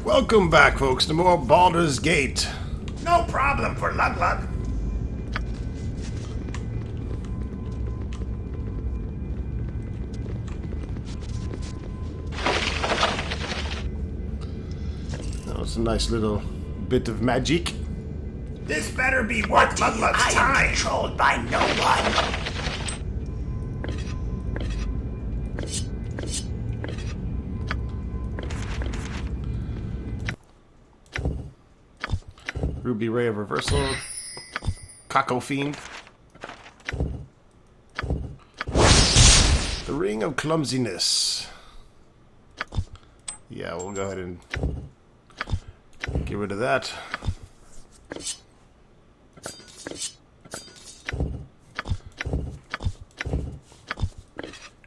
Welcome back, folks, to more Baldur's Gate. No problem for Lug Lug. That was a nice little bit of magic. This better be worth Lug Lug's time. I am controlled by no one. Ruby Ray of Reversal. Caco Fiend. The Ring of Clumsiness. Yeah, we'll go ahead and get rid of that.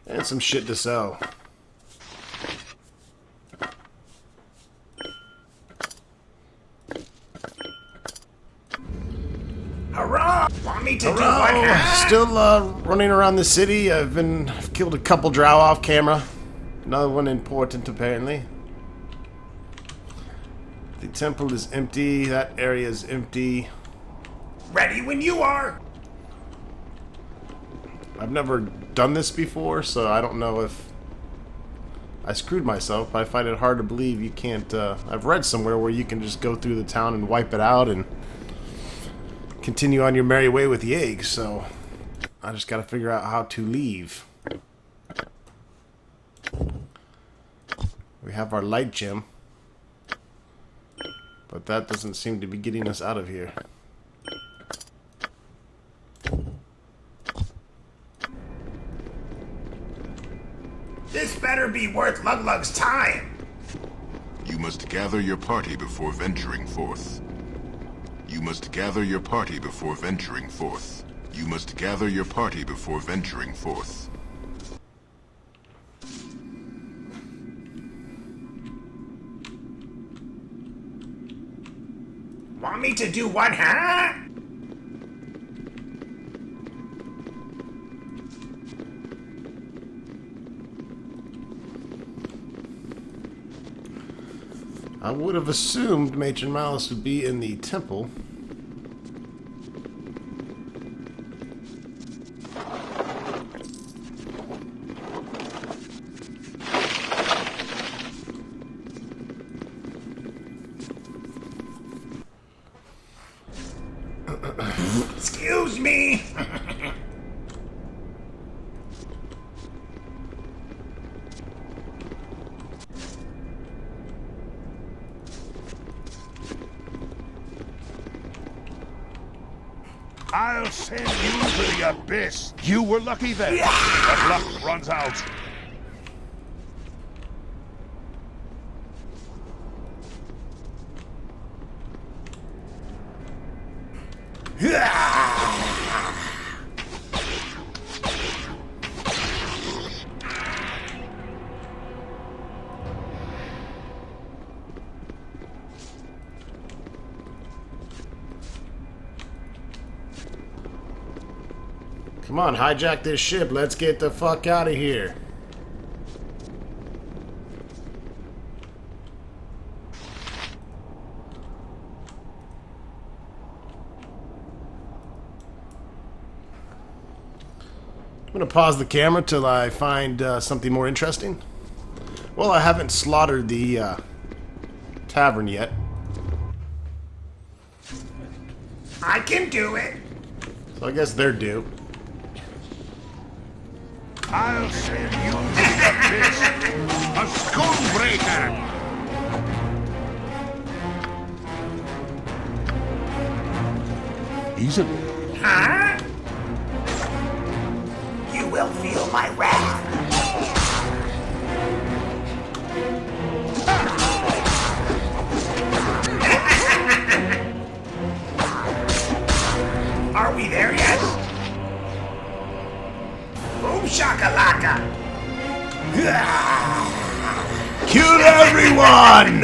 And some shit to sell. Hurrah! Want me to do what? Still running around the city. I've killed a couple drow off camera. Another one important, apparently. The temple is empty. That area is empty. Ready when you are. I've never done this before, so I don't know if I screwed myself. But I find it hard to believe you can't. I've read somewhere where you can just go through the town and wipe it out and continue on your merry way with the eggs. So I just got to figure out how to leave. We have our light gem, but that doesn't seem to be getting us out of here. This better be worth Lug Lug's time. You must gather your party before venturing forth. You must gather your party before venturing forth. You must gather your party before venturing forth. Want me to do what, huh? I would have assumed Matron Ardulace would be in the temple. Excuse me. I'll send you to the abyss. You were lucky then, but luck runs out. Come on, hijack this ship. Let's get the fuck out of here. I'm gonna pause the camera till I find something more interesting. Well, I haven't slaughtered the tavern yet. I can do it. So I guess they're due. I'll send you to the abyss. A stonebreaker. Easily. Huh? You will feel my wrath. Are we there yet? Boom shakalaka! Kill everyone!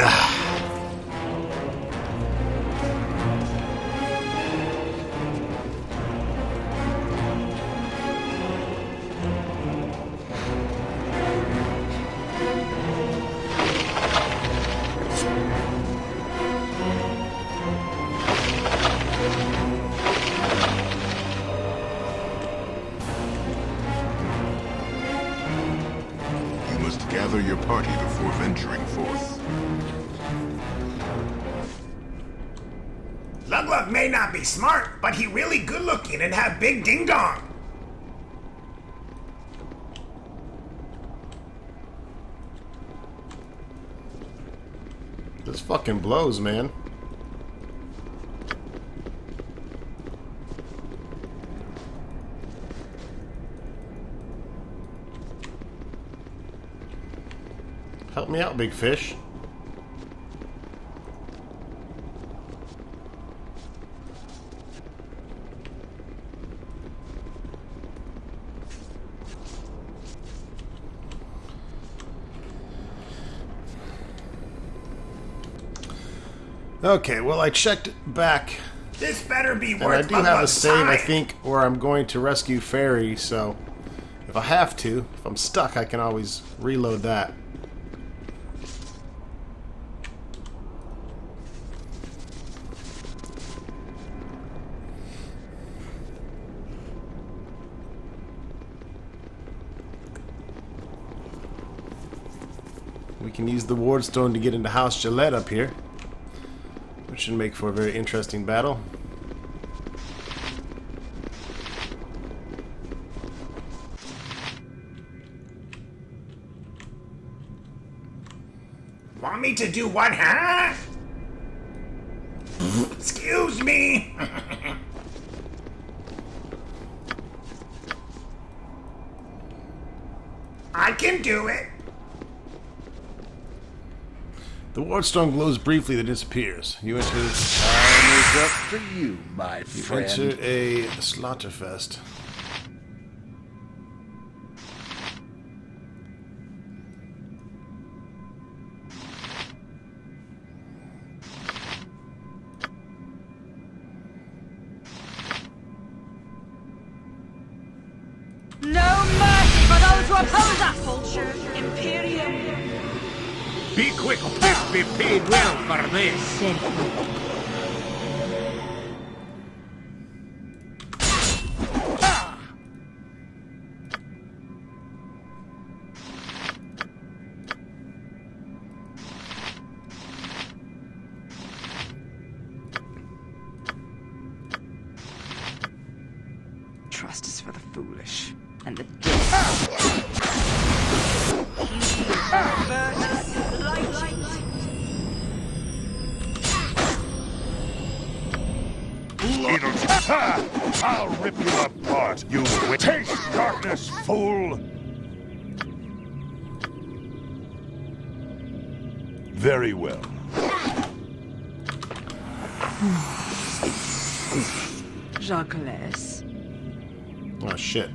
party before venturing forth. Lug may not be smart, but he really good looking and have big ding dong. This fucking blows, man. Help me out, big fish. Okay, well, I checked back, This better be and I worth do have a Lug's save, I time. think, where I'm going to rescue Fairy, so if I have to, if I'm stuck, I can always reload that. We can use the Wardstone to get into House Gillette up here, which should make for a very interesting battle. Want me to do what, huh? Excuse me. I can do it. The Wardstone glows briefly, then disappears. You enter, Time is up for you, my friend. enter a Slaughterfest. No mercy for those who oppose us! Vulture Imperium. Be quick, this be paid well for this. Trust is for the foolish and the I'll rip you apart, you witch. Taste darkness, fool! Very well. Jacques. Oh shit.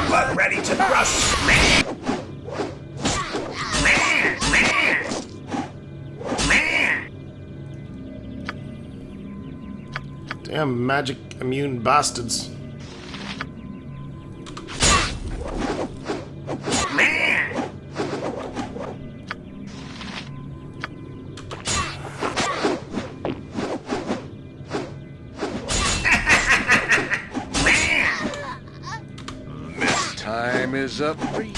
Lug ready to crush. Man. Damn magic immune bastards. Time is up for you,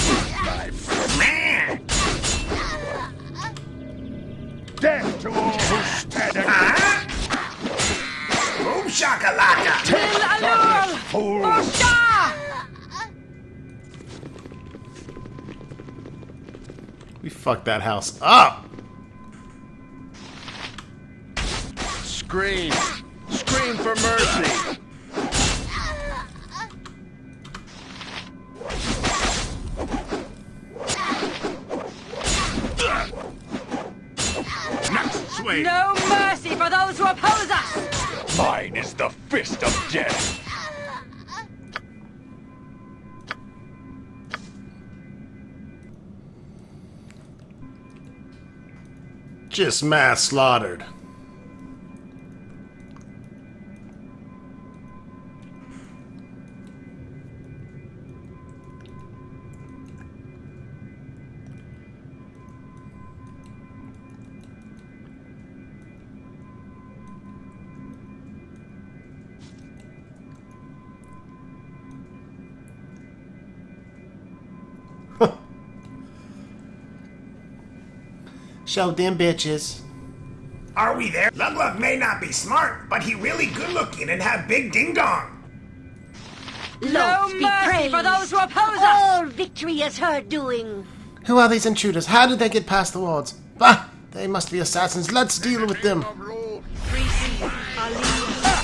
my friend. Death to all who stand against. Boom shakalaka. Darkness, fool! We fucked that house up. Scream! Scream for mercy! Swing. No mercy for those who oppose us! Mine is the fist of death. Just mass slaughtered. Show them bitches. Are we there? Lug may not be smart, but he really good looking and have big ding dong. No Lords be mercy praised. for those who oppose us! All victory is her doing. Who are these intruders? How did they get past the walls? Bah! They must be assassins. Let's deal with them.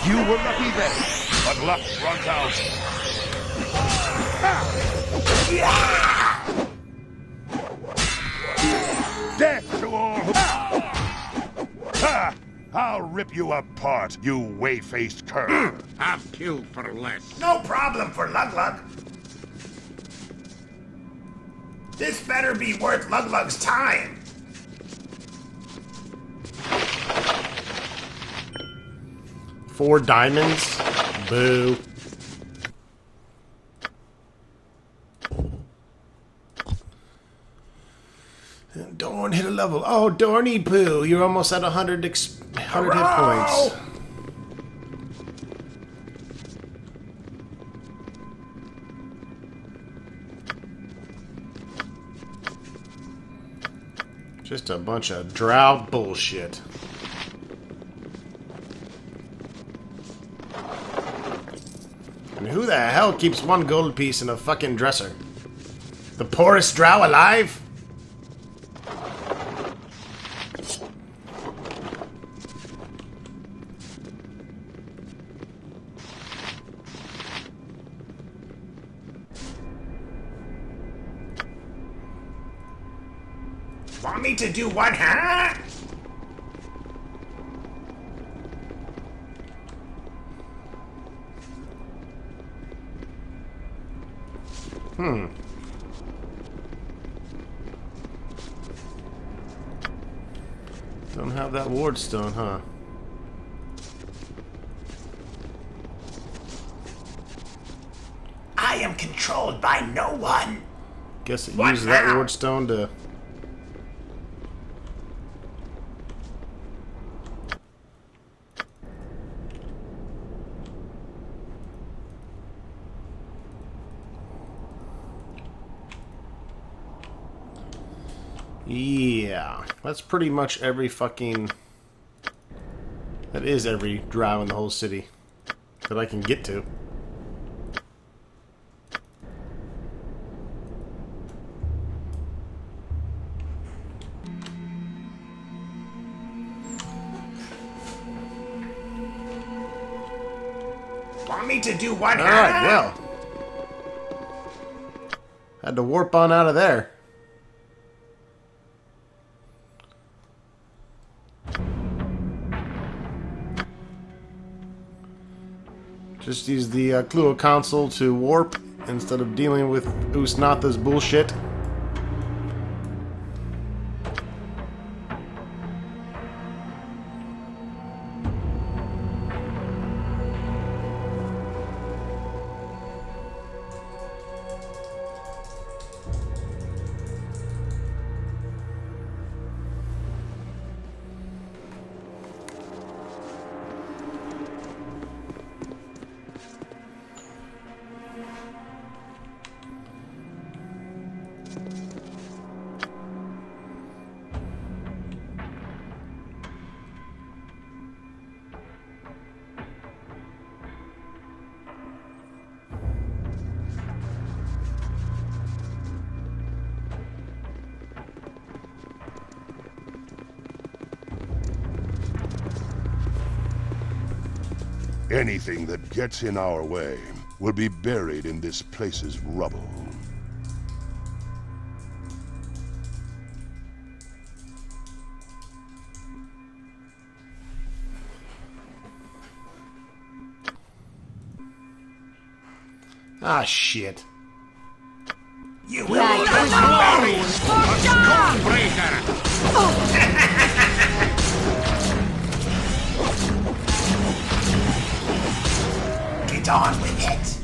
You were lucky then, but luck runs out. Death to all who... Ha! I'll rip you apart, you way-faced cur. I've killed for less. No problem for Lug. This better be worth Lug's time. Four diamonds? Boo. Dorn hit a level. Oh, Dorny Poo. You're almost at 100 hit points. Just a bunch of drow bullshit. And who the hell keeps one gold piece in a fucking dresser? The poorest drow alive? Want me to do what, huh? Don't have that ward stone, huh? I am controlled by no one. Guess it What uses that now? ward stone to... Yeah, that's pretty much every fucking... That is every drow in the whole city that I can get to. Want me to do what, Alright, huh? well. Had to warp on out of there. Just use the CLUACONSOLE to warp instead of dealing with Ust Natha's bullshit. Anything that gets in our way will be buried in this place's rubble. Ah, shit. You will lose. Breaker! Get on with it.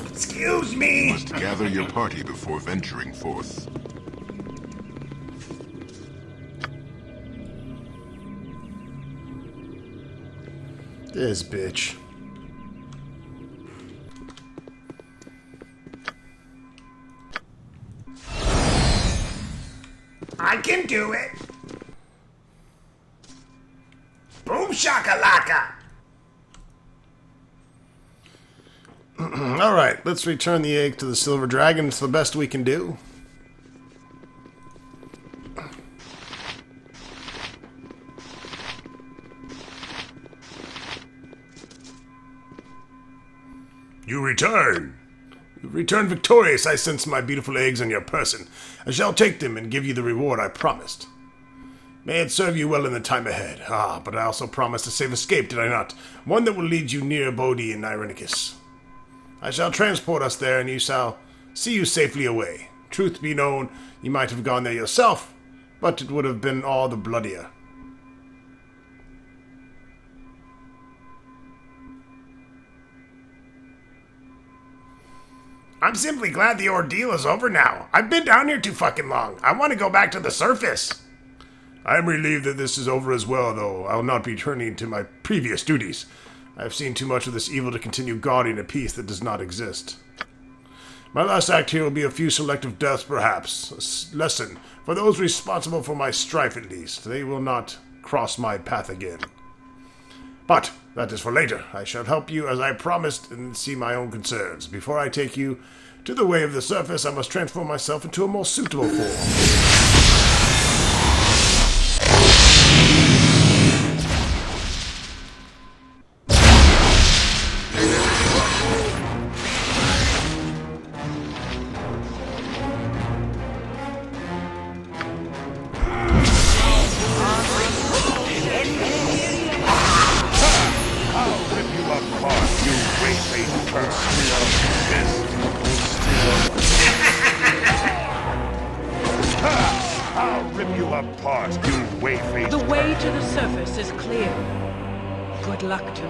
Excuse You me. must gather your party before venturing forth. This bitch. do it. Boom shakalaka. Alright, let's return the egg to the silver dragon. It's the best we can do. You return. You return victorious. I sense my beautiful eggs on your person. I shall take them and give you the reward I promised. May it serve you well in the time ahead. Ah, but I also promised a safe escape, did I not? One that will lead you near Bodhi and Irenicus. I shall transport us there, and you shall see you safely away. Truth be known, you might have gone there yourself, but it would have been all the bloodier. I'm simply glad the ordeal is over now. I've been down here too fucking long. I want to go back to the surface. I'm relieved that this is over as well, though. I will not be returning to my previous duties. I have seen too much of this evil to continue guarding a peace that does not exist. My last act here will be a few selective deaths, perhaps. A lesson for those responsible for my strife, at least. They will not cross my path again. But that is for later. I shall help you as I promised and see my own concerns. Before I take you to the way of the surface, I must transform myself into a more suitable form. The way to the surface is clear. Good luck to you.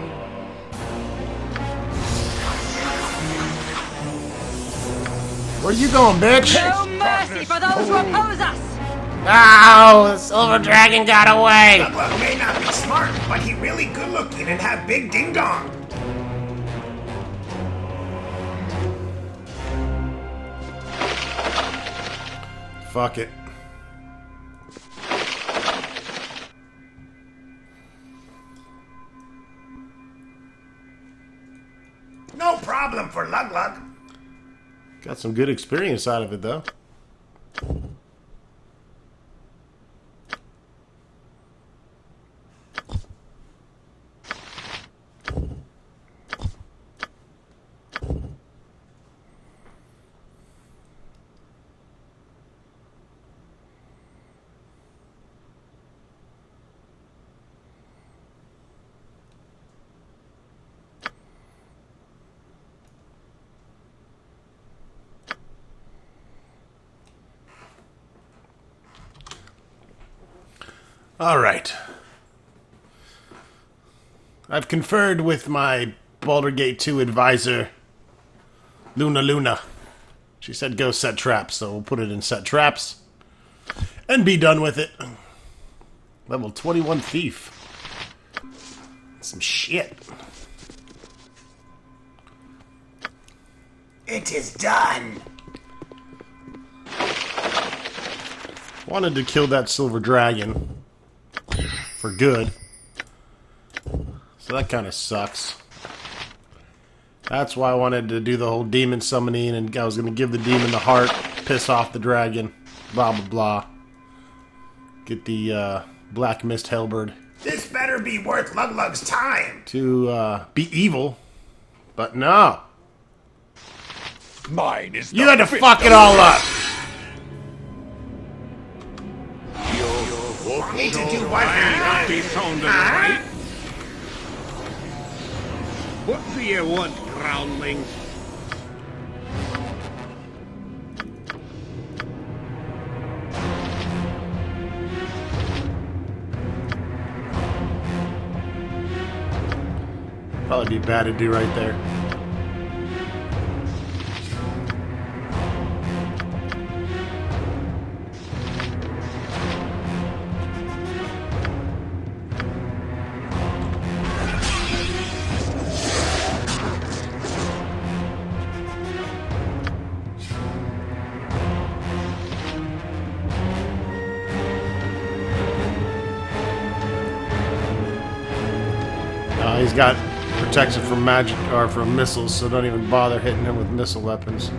Where you going, bitch? No mercy for those who oppose us! Ow! The silver dragon got away! Lug may not be smart, but he really good looking and have big ding dong. Fuck it. No problem for Lug Lug. Got some good experience out of it, though. All right. I've conferred with my Baldur Gate 2 advisor, Luna. She said go set traps, so we'll put it in set traps and be done with it. Level 21 thief. Some shit. It is done. Wanted to kill that silver dragon for good. So that kind of sucks. That's why I wanted to do the whole demon summoning, and I was going to give the demon the heart, piss off the dragon, blah blah blah. Get the Black Mist Hellbird. This better be worth Lug Lug's time. To be evil. But no. Mine is You had to fuck it all up. Want me to do what? I'll be sounded right. What do you want, groundling? Probably be bad to do right there. He's got protection from magic or from missiles, so don't even bother hitting him with missile weapons.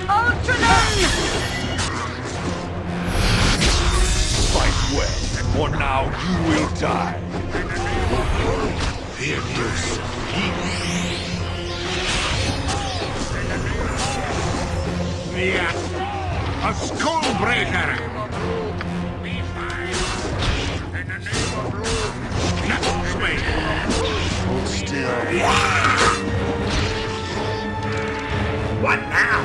Ultraman! Fight well, or now you will die. Yeah. A skull breaker! Hold still. What now?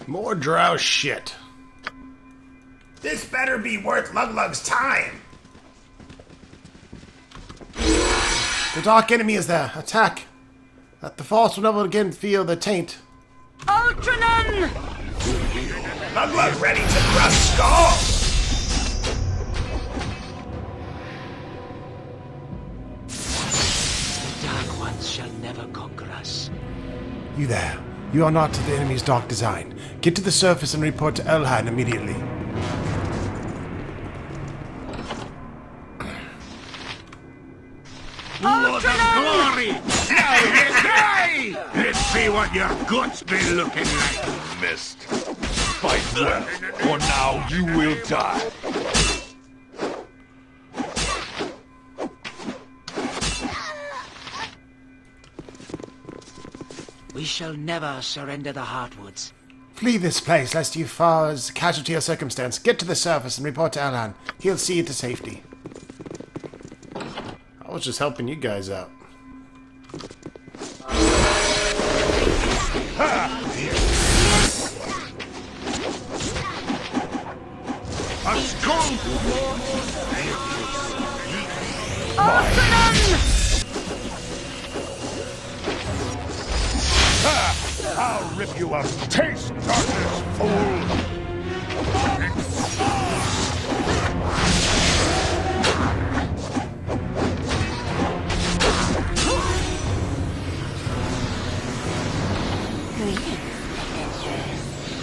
More drow shit. This better be worth Lug-Lug's time. The dark enemy is there. Attack. That the force will never again feel the taint. Ultraman! Lug-Lug ready to crush Skull. The Dark Ones shall never conquer us. You there. You are not the enemy's dark design. Get to the surface and report to Elhan immediately. Blood and glory! Now you die! Let's see what your guts be looking like. Missed. Fight well, or now you will die. We shall never surrender the Heartwoods. Flee this place, lest you fall as a casualty of circumstance. Get to the surface and report to Elhan. He'll see you to safety. I was just helping you guys out. A skull! I'll rip you up. Taste darkness, fool!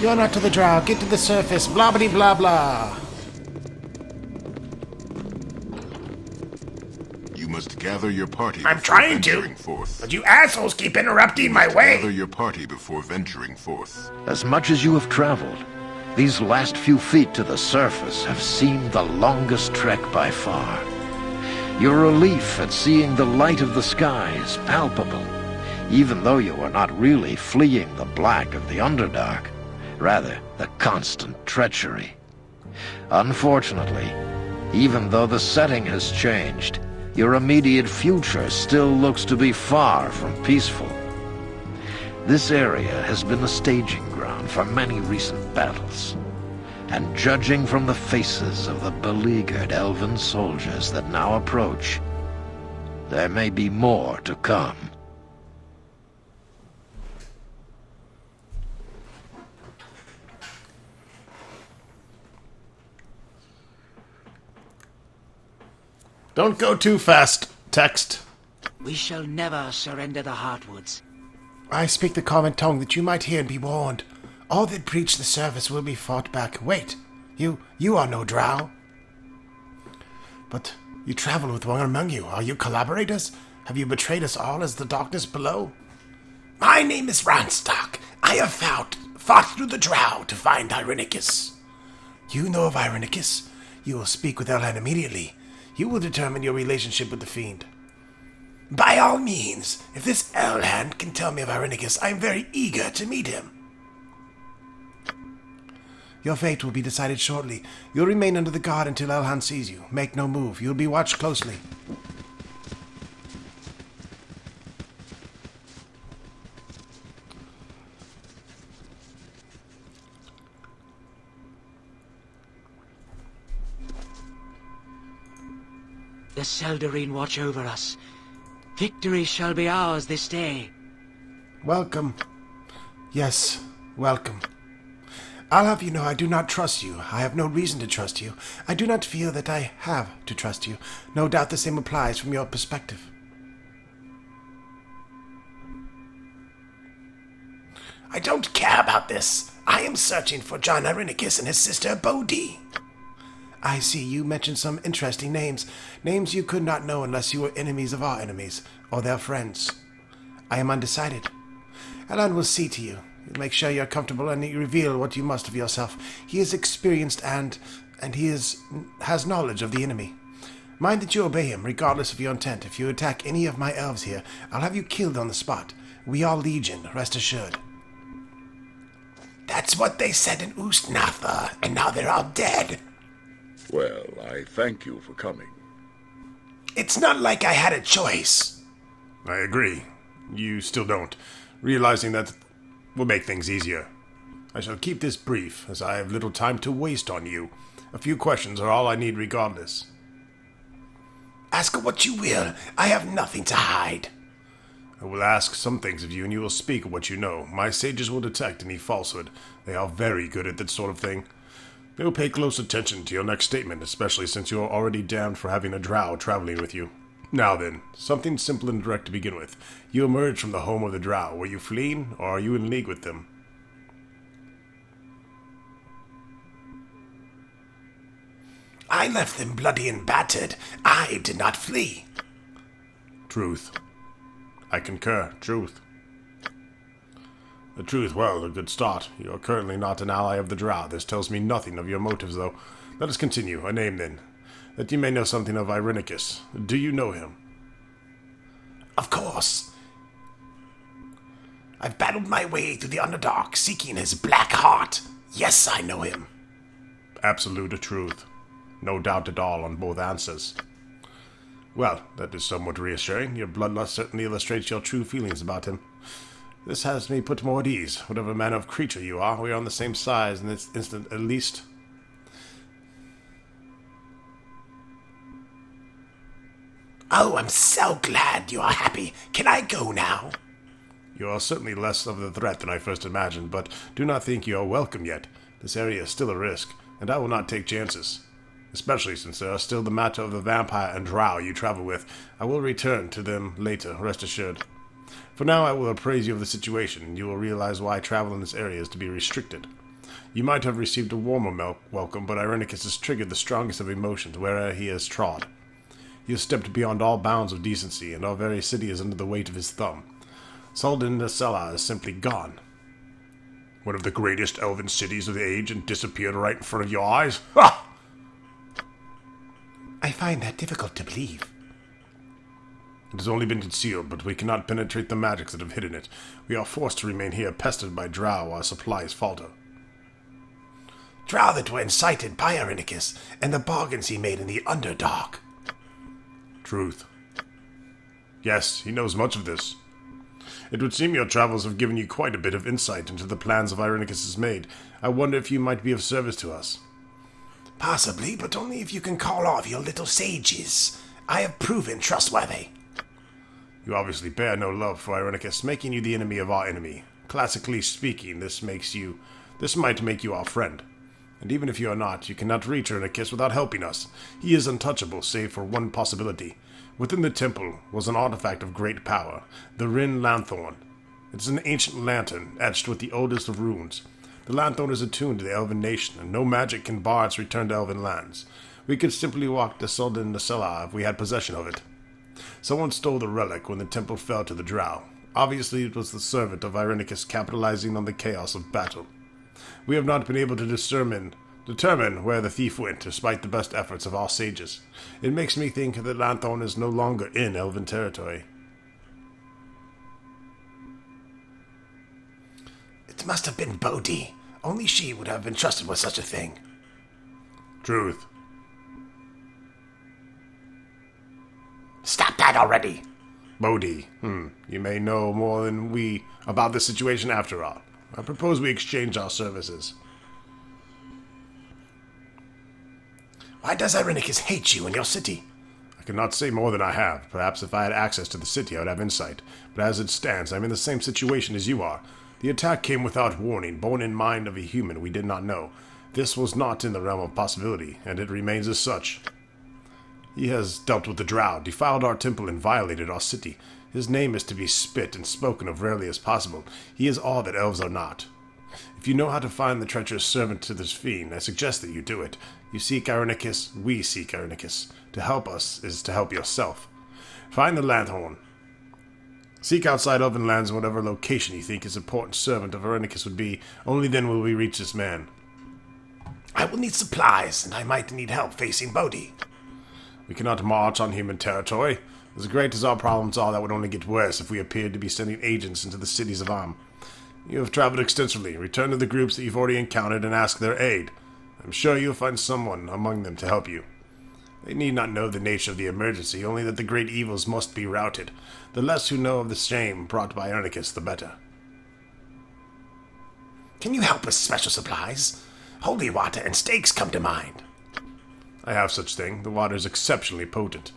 You're not to the drow. Get to the surface. Blah blah blah blah. You must gather your party I'm before trying venturing to, forth. but you assholes keep interrupting my way. Gather your party before venturing forth. As much as you have traveled, these last few feet to the surface have seemed the longest trek by far. Your relief at seeing the light of the sky is palpable, even though you are not really fleeing the black of the Underdark, rather the constant treachery. Unfortunately, even though the setting has changed, your immediate future still looks to be far from peaceful. This area has been the staging ground for many recent battles, and judging from the faces of the beleaguered elven soldiers that now approach, there may be more to come. Don't go too fast, text. We shall never surrender the Heartwoods. I speak the common tongue that you might hear and be warned. All that breach the service will be fought back. Wait, you are no drow. But you travel with one among you. Are you collaborators? Have you betrayed us all as the darkness below? My name is Ranstock. I have fought through the drow to find Irenicus. You know of Irenicus. You will speak with Elhan immediately. You will determine your relationship with the Fiend. By all means, if this Elhan can tell me of Irenicus, I am very eager to meet him. Your fate will be decided shortly. You'll remain under the guard until Elhan sees you. Make no move. You'll be watched closely. The Seldarine watch over us. Victory shall be ours this day. Welcome. Yes, welcome. I'll have you know I do not trust you. I have no reason to trust you. I do not feel that I have to trust you. No doubt the same applies from your perspective. I don't care about this. I am searching for John Irenicus and his sister Bodhi. I see you mentioned some interesting names. Names you could not know unless you were enemies of our enemies, or their friends. I am undecided. Alan will see to you. He'll make sure you're comfortable and you reveal what you must of yourself. He is experienced and has knowledge of the enemy. Mind that you obey him, regardless of your intent. If you attack any of my elves here, I'll have you killed on the spot. We are Legion, rest assured. That's what they said in Ust Natha, and now they're all dead. Well, I thank you for coming. It's not like I had a choice. I agree. You still don't. Realizing that will make things easier. I shall keep this brief, as I have little time to waste on you. A few questions are all I need regardless. Ask what you will. I have nothing to hide. I will ask some things of you, and you will speak what you know. My sages will detect any falsehood. They are very good at that sort of thing. They will pay close attention to your next statement, especially since you are already damned for having a drow traveling with you. Now then, something simple and direct to begin with. You emerged from the home of the drow. Were you fleeing, or are you in league with them? I left them bloody and battered. I did not flee. Truth. I concur. Truth. The truth, well, a good start. You are currently not an ally of the drow. This tells me nothing of your motives, though. Let us continue. A name, then. That you may know something of Irenicus. Do you know him? Of course. I've battled my way through the Underdark, seeking his black heart. Yes, I know him. Absolute truth. No doubt at all on both answers. Well, that is somewhat reassuring. Your bloodlust certainly illustrates your true feelings about him. This has me put more at ease. Whatever manner of creature you are, we are on the same side in this instant at least. Oh, I'm so glad you are happy. Can I go now? You are certainly less of a threat than I first imagined, but do not think you are welcome yet. This area is still a risk, and I will not take chances. Especially since there are still the matter of the vampire and drow you travel with. I will return to them later, rest assured. For now, I will appraise you of the situation, and you will realize why travel in this area is to be restricted. You might have received a warmer welcome, but Irenicus has triggered the strongest of emotions wherever he has trod. He has stepped beyond all bounds of decency, and our very city is under the weight of his thumb. Salden the Cellar is simply gone. One of the greatest elven cities of the age and disappeared right in front of your eyes? Ha! I find that difficult to believe. It has only been concealed, but we cannot penetrate the magics that have hidden it. We are forced to remain here, pestered by drow while supplies falter. Drow that were incited by Irenicus, and the bargains he made in the Underdark. Truth. Yes, he knows much of this. It would seem your travels have given you quite a bit of insight into the plans of Irenicus' maid. I wonder if you might be of service to us. Possibly, but only if you can call off your little sages. I have proven trustworthy. You obviously bear no love for Irenicus, making you the enemy of our enemy. Classically speaking, this might make you our friend. And even if you are not, you cannot reach Irenicus without helping us. He is untouchable, save for one possibility. Within the temple was an artifact of great power, the Rin Lanthorn. It is an ancient lantern, etched with the oldest of runes. The Lanthorn is attuned to the Elven nation, and no magic can bar its return to Elven lands. We could simply walk to Salden the Cellar if we had possession of it. Someone stole the relic when the temple fell to the drow. Obviously it was the servant of Irenicus capitalizing on the chaos of battle. We have not been able to determine where the thief went, despite the best efforts of our sages. It makes me think that Lanthorn is no longer in Elven territory. It must have been Bodhi. Only she would have been trusted with such a thing. Truth. Stop that already! Bodhi. You may know more than we about this situation after all. I propose we exchange our services. Why does Irenicus hate you and your city? I cannot say more than I have. Perhaps if I had access to the city, I would have insight. But as it stands, I'm in the same situation as you are. The attack came without warning, born in mind of a human we did not know. This was not in the realm of possibility, and it remains as such. He has dealt with the Drow, defiled our temple, and violated our city. His name is to be spit and spoken of rarely as possible. He is all that elves are not. If you know how to find the treacherous servant to this fiend, I suggest that you do it. You seek Irenicus, we seek Irenicus. To help us is to help yourself. Find the lanthorn. Seek outside Elven lands in whatever location you think his important servant of Irenicus would be. Only then will we reach this man. I will need supplies, and I might need help facing Bodhi. We cannot march on human territory. As great as our problems are, that would only get worse if we appeared to be sending agents into the cities of Am. You have traveled extensively. Return to the groups that you've already encountered and ask their aid. I'm sure you'll find someone among them to help you. They need not know the nature of the emergency, only that the great evils must be routed. The less who know of the shame brought by Irenicus, the better. Can you help with special supplies? Holy water and stakes come to mind. I have such thing. The water is exceptionally potent.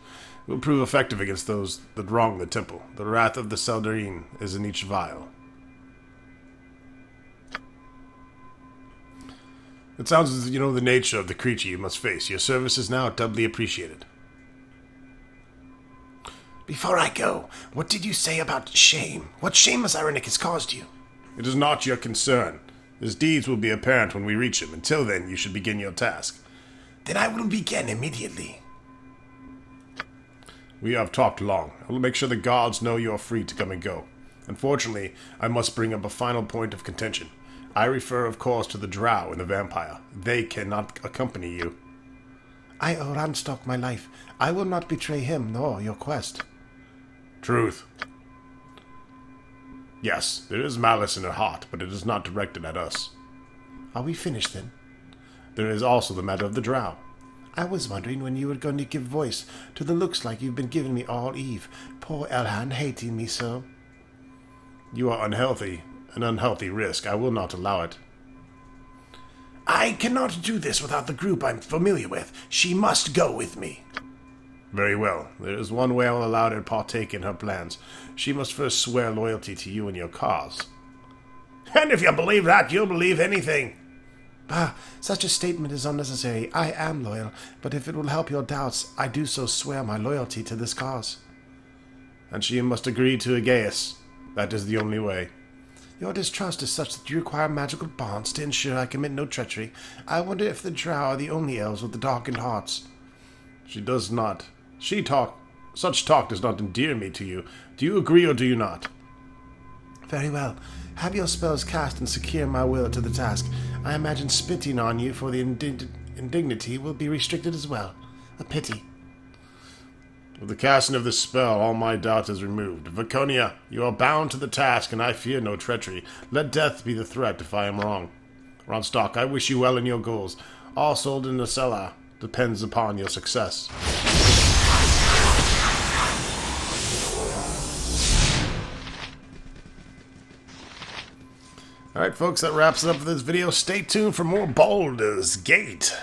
It will prove effective against those that wrong the temple. The wrath of the Seldarine is in each vial. It sounds as if you know the nature of the creature you must face. Your service is now doubly appreciated. Before I go, what did you say about shame? What shame has Irenicus caused you? It is not your concern. His deeds will be apparent when we reach him. Until then, you should begin your task. Then I will begin immediately. We have talked long. I will make sure the gods know you are free to come and go. Unfortunately, I must bring up a final point of contention. I refer, of course, to the Drow and the Vampire. They cannot accompany you. I owe Ranstock my life. I will not betray him nor your quest. Truth. Yes, there is malice in her heart, but it is not directed at us. Are we finished then? There is also the matter of the Drow. I was wondering when you were going to give voice to the looks like you've been giving me all eve. Poor Elhan hating me so. You are unhealthy. An unhealthy risk. I will not allow it. I cannot do this without the group I'm familiar with. She must go with me. Very well. There is one way I will allow her to partake in her plans. She must first swear loyalty to you and your cause. And if you believe that, you'll believe anything. Ah, such a statement is unnecessary. I am loyal, but if it will help your doubts, I do so swear my loyalty to this cause. And she must agree to Aegeus. That is the only way. Your distrust is such that you require magical bonds to ensure I commit no treachery. I wonder if the Drow are the only elves with the darkened hearts. She does not. Such talk does not endear me to you. Do you agree or do you not? Very well. Have your spells cast and secure my will to the task. I imagine spitting on you for the indignity will be restricted as well. A pity. With the casting of this spell, all my doubt is removed. Viconia, you are bound to the task, and I fear no treachery. Let death be the threat if I am wrong. Ronstock, I wish you well in your goals. All sold in the cellar depends upon your success. Alright folks, that wraps it up for this video. Stay tuned for more Baldur's Gate.